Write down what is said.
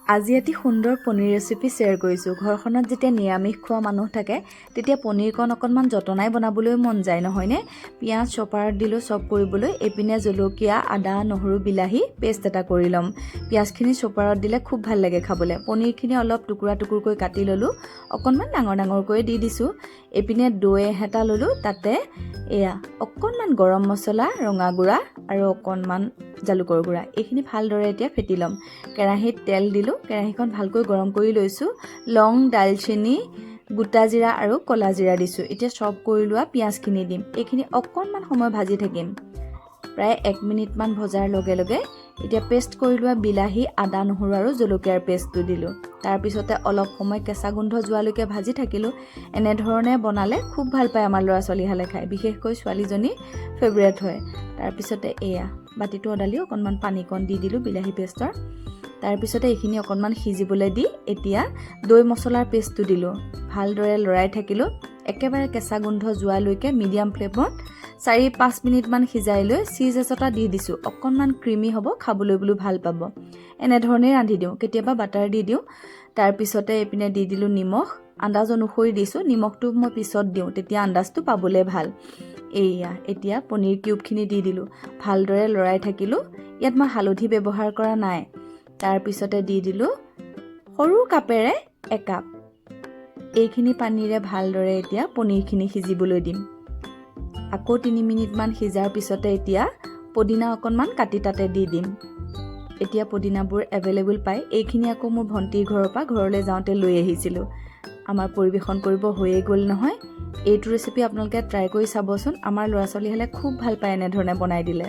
আজি এটি সুন্দৰ পনীৰ ৰেচিপি শ্বেয়াৰ কৰিছোঁ। ঘৰখনত যেতিয়া নিৰামিষ খোৱা মানুহ থাকে তেতিয়া পনীৰকণ অকণমান যতনাই বনাবলৈ মন যায় নহয়নে? পিঁয়াজ চপাৰত দিলোঁ চপ কৰিবলৈ, এইপিনে জলকীয়া, আদা, নহৰু, বিলাহী পেষ্ট এটা কৰি ল'ম। পিঁয়াজখিনি চপাৰত দিলে খুব ভাল লাগে খাবলৈ। পনীৰখিনি অলপ টুকুৰা টুকুৰকৈ কাটি ল'লোঁ, অকণমান ডাঙৰ ডাঙৰকৈ দি দিছোঁ। এইপিনে দৈ এহেতা ল'লোঁ, তাতে অকণমান গৰম মছলা, ৰঙা গুড়া আৰু অকণমান জালুকৰ গুড়া, এইখিনি ভালদৰে এতিয়া ফেটি ল'ম। কেৰাহীত তেল দিলোঁ, কেৰাহীখন ভালকৈ গৰম কৰি লৈছোঁ। লং, দালচেনি, গোটা জিৰা আৰু ক'লা জিৰা দিছোঁ। এতিয়া চপ কৰি লোৱা পিঁয়াজখিনি দিম। এইখিনি অকণমান সময় ভাজি থাকিম, প্ৰায় 1 মিনিটমান ভজাৰ লগে লগে এতিয়া পেষ্ট কৰি লোৱা বিলাহী, আদা, নহৰু আৰু জলকীয়াৰ পেষ্টটো দিলোঁ। তাৰপিছতে অলপ সময় কেঁচা গোন্ধ যোৱালৈকে ভাজি থাকিলোঁ। এনেধৰণে বনালে খুব ভাল পায় আমাৰ ল'ৰা ছোৱালীহালে খাই, বিশেষকৈ ছোৱালীজনী ফেভৰেট হয়। তাৰপিছতে বাতিটো অদালি অকণমান পানীকণ দি দিলোঁ বিলাহী পেষ্টৰ। তাৰপিছতে এইখিনি অকণমান সিজিবলৈ দি এতিয়া দৈ মছলাৰ পেষ্টটো দিলোঁ। ভালদৰে লৰাই থাকিলোঁ, একেবাৰে কেঁচা গোন্ধ যোৱালৈকে মিডিয়াম ফ্লেমত 4-5 মিনিটমান সিজাই লৈ চিজ এচটা দি দিছোঁ। অকণমান ক্ৰিমি হ'ব, খাবলৈ বোলো ভাল পাব। এনেধৰণেই ৰান্ধি দিওঁ, কেতিয়াবা বাটাৰ দি দিওঁ। তাৰপিছতে এইপিনে দি দিলোঁ নিমখ, আন্দাজ অনুসৰি দিছোঁ। নিমখটো মই পিছত দিওঁ, তেতিয়া আন্দাজটো পাবলৈ ভাল। এতিয়া পনীৰ কিউবখিনি দি দিলোঁ, ভালদৰে লৰাই থাকিলোঁ। ইয়াত মই হালধি ব্যৱহাৰ কৰা নাই। তাৰপিছতে দি দিলোঁ সৰু কাপেৰে 1 কাপ। এইখিনি পানীৰে ভালদৰে এতিয়া পনীৰখিনি সিজিবলৈ দিম। আকৌ 3 মিনিটমান সিজাৰ পিছতে এতিয়া পদিনা অকণমান কাটি তাতে দি দিম। এতিয়া পদিনাবোৰ এভেইলেবল পায়। এইখিনি আকৌ মোৰ ভণ্টিৰ ঘৰৰ পৰা ঘৰলৈ যাওঁতে লৈ আহিছিলোঁ। আমাৰ পৰিৱেশন কৰিব হৈয়ে গ'ল নহয়। এইটো ৰেচিপি আপোনালোকে ট্ৰাই কৰি চাবচোন। আমাৰ ল'ৰা ছোৱালীহালে খুব ভাল পায় এনেধৰণে বনাই দিলে।